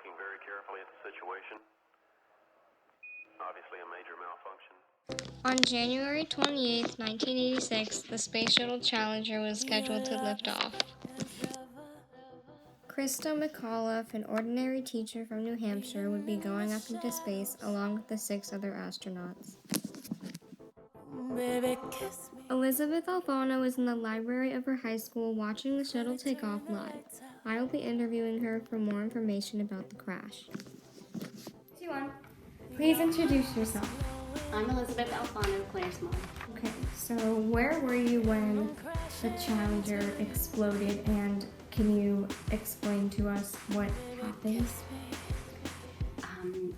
looking very carefully at the situation. Obviously a major malfunction. On January 28, 1986, the Space Shuttle Challenger was scheduled to lift off. Krista McAuliffe, an ordinary teacher from New Hampshire, would be going up into space along with the 6 other astronauts. Elizabeth Alfano was in the library of her high school watching the shuttle take off live. I will be interviewing her for more information about the crash. C1, please introduce yourself. I'm Elizabeth Alfano, Claire's mom. Okay, so where were you when the Challenger exploded, and can you explain to us what happened?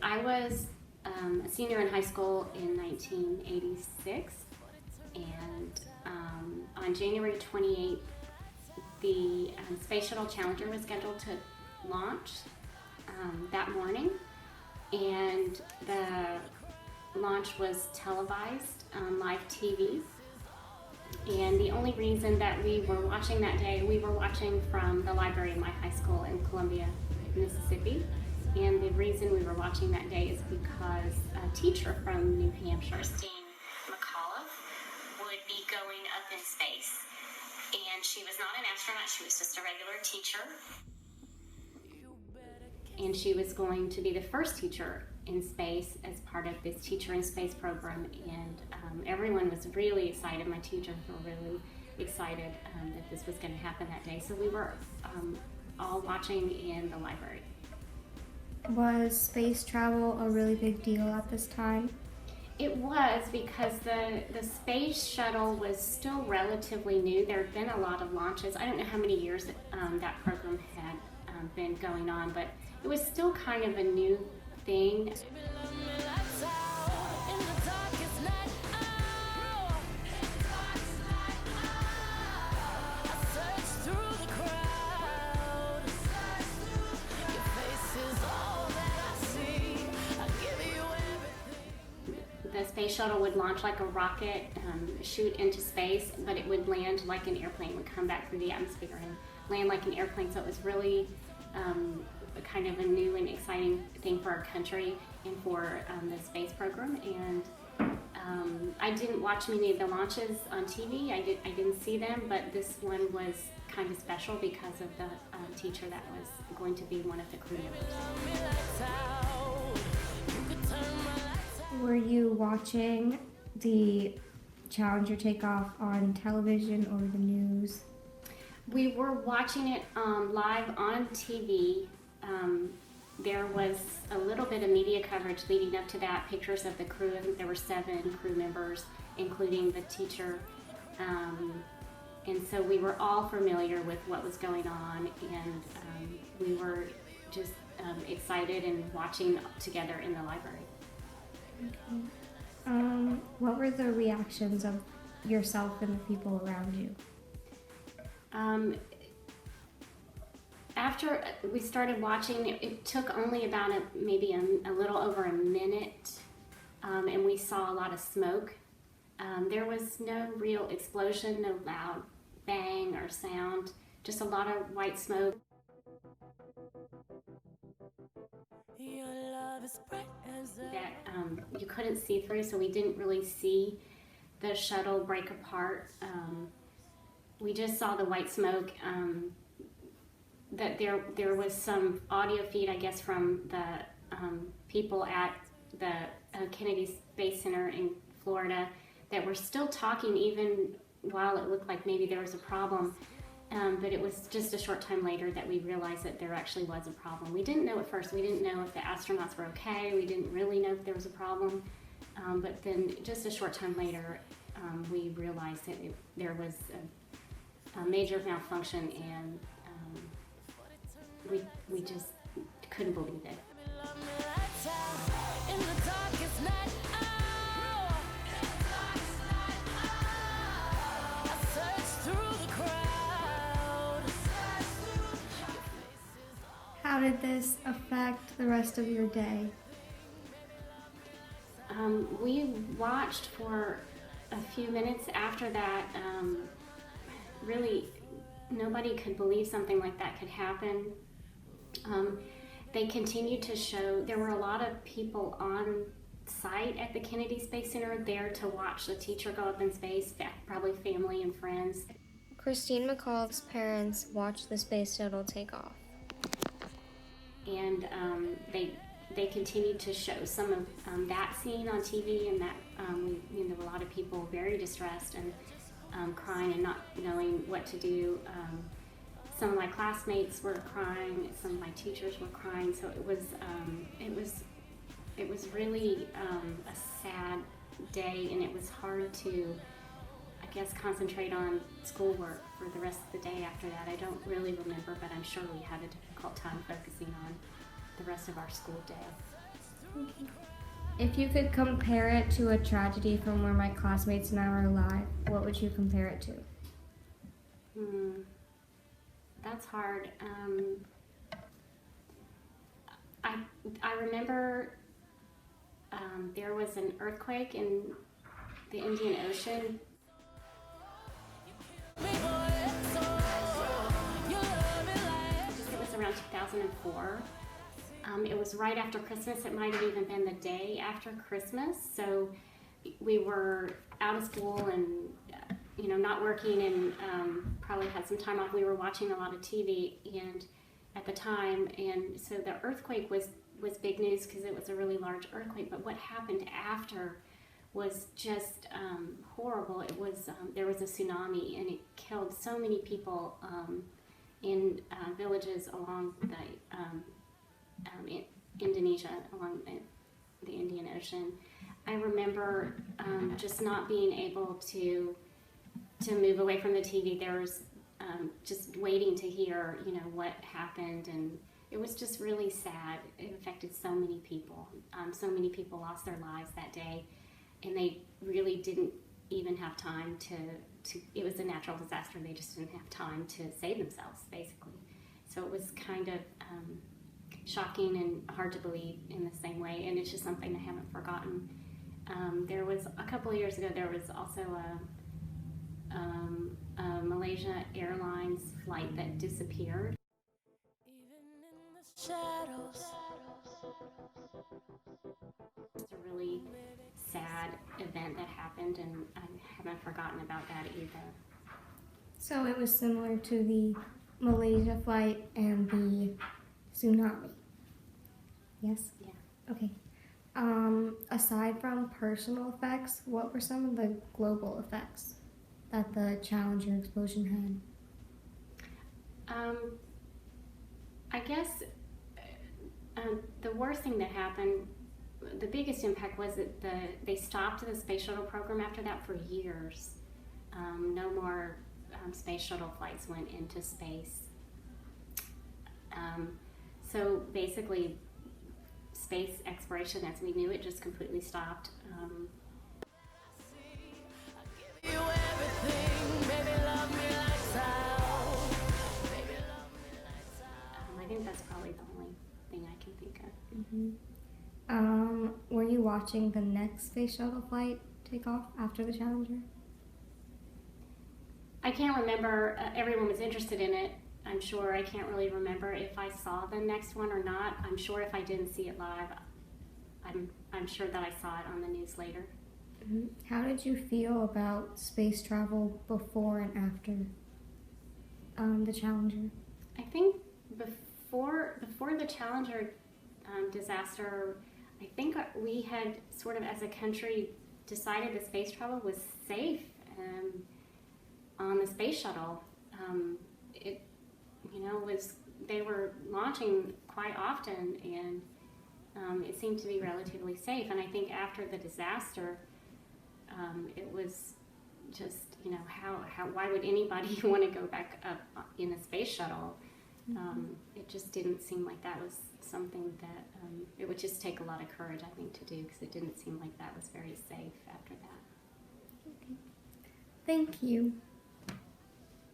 I was a senior in high school in 1986, and on January 28th, the Space Shuttle Challenger was scheduled to launch that morning, and the launch was televised on live TV. And the only reason that we were watching that day, we were watching from the library in my high school in Columbia, Mississippi. And the reason we were watching that day is because a teacher from New Hampshire, Krista McAuliffe, would be going up in space. And she was not an astronaut, she was just a regular teacher. And she was going to be the first teacher in space as part of this Teacher in Space program, and everyone was really excited. My teachers were really excited that this was going to happen that day. So we were all watching in the library. Was space travel a really big deal at this time? It was, because the space shuttle was still relatively new. There had been a lot of launches. I don't know how many years that program had been going on, but it was still kind of a new thing. The space shuttle would launch like a rocket, shoot into space, but it would land like an airplane, would come back through the atmosphere and land like an airplane. So it was really kind of a new and exciting thing for our country and for the space program. And I didn't watch many of the launches on TV. I didn't see them, but this one was kind of special because of the teacher that was going to be one of the crew members. Were you watching the Challenger take off on television or the news? We were watching it live on TV. There was a little bit of media coverage leading up to that, pictures of the crew. I think there were 7 crew members, including the teacher. And so we were all familiar with what was going on, and we were just excited and watching together in the library. Okay. What were the reactions of yourself and the people around you? After we started watching, it took only about maybe a little over a minute, and we saw a lot of smoke. There was no real explosion, no loud bang or sound, just a lot of white smoke. That you couldn't see through, so we didn't really see the shuttle break apart. We just saw the white smoke. That there was some audio feed, I guess, from the people at the Kennedy Space Center in Florida that were still talking even while it looked like maybe there was a problem. But it was just a short time later that we realized that there actually was a problem. We didn't know at first. We didn't know if the astronauts were okay. We didn't really know if there was a problem. But then just a short time later, we realized that there was a major malfunction, and we just couldn't believe it. How did this affect the rest of your day? We watched for a few minutes after that. Really, nobody could believe something like that could happen. They continued to show, there were a lot of people on site at the Kennedy Space Center there to watch the teacher go up in space, probably family and friends. Christine McCulloch's parents watched the space shuttle take off. And they continued to show some of that scene on TV, and that there were a lot of people very distressed and crying and not knowing what to do. Some of my classmates were crying. Some of my teachers were crying. So it was really a sad day, and it was hard to, I guess, concentrate on schoolwork for the rest of the day after that. I don't really remember, but I'm sure we had a difficult time focusing on the rest of our school day. If you could compare it to a tragedy from where my classmates and I were alive, what would you compare it to? That's hard. I remember there was an earthquake in the Indian Ocean. It was around 2004. It was right after Christmas. It might have even been the day after Christmas. So we were out of school and not working, and probably had some time off. We were watching a lot of TV and at the time, and so the earthquake was big news because it was a really large earthquake. But what happened after was just horrible. It was there was a tsunami, and it killed so many people in villages along the Indonesia, along the Indian Ocean. I remember just not being able to move away from the TV. There was just waiting to hear, what happened, and it was just really sad. It affected so many people. So many people lost their lives that day, and they really didn't even have time to it was a natural disaster. They just didn't have time to save themselves, basically. So it was kind of shocking and hard to believe in the same way, and it's just something I haven't forgotten. There was, a couple of years ago, there was also a Malaysia Airlines flight that disappeared. It's a really sad event that happened, and I haven't forgotten about that either. So it was similar to the Malaysia flight and the tsunami. Yes? Yeah. Okay. Aside from personal effects, what were some of the global effects that the Challenger explosion had? I guess the worst thing that happened, the biggest impact was that they stopped the space shuttle program after that for years. No more space shuttle flights went into space. So basically, space exploration as we knew it just completely stopped. I think that's probably the only thing I can think of. Mm-hmm. Were you watching the next space shuttle flight take off after the Challenger? I can't remember. Everyone was interested in it. I'm sure. I can't really remember if I saw the next one or not. I'm sure if I didn't see it live, I'm sure that I saw it on the news later. Mm-hmm. How did you feel about space travel before and after the Challenger? I think before the Challenger disaster, I think we had sort of as a country decided that space travel was safe on the space shuttle. They were launching quite often, and it seemed to be relatively safe. And I think after the disaster, it was just, why would anybody want to go back up in a space shuttle? It just didn't seem like that was something that, it would just take a lot of courage, I think, to do, because it didn't seem like that was very safe after that. Okay. Thank you.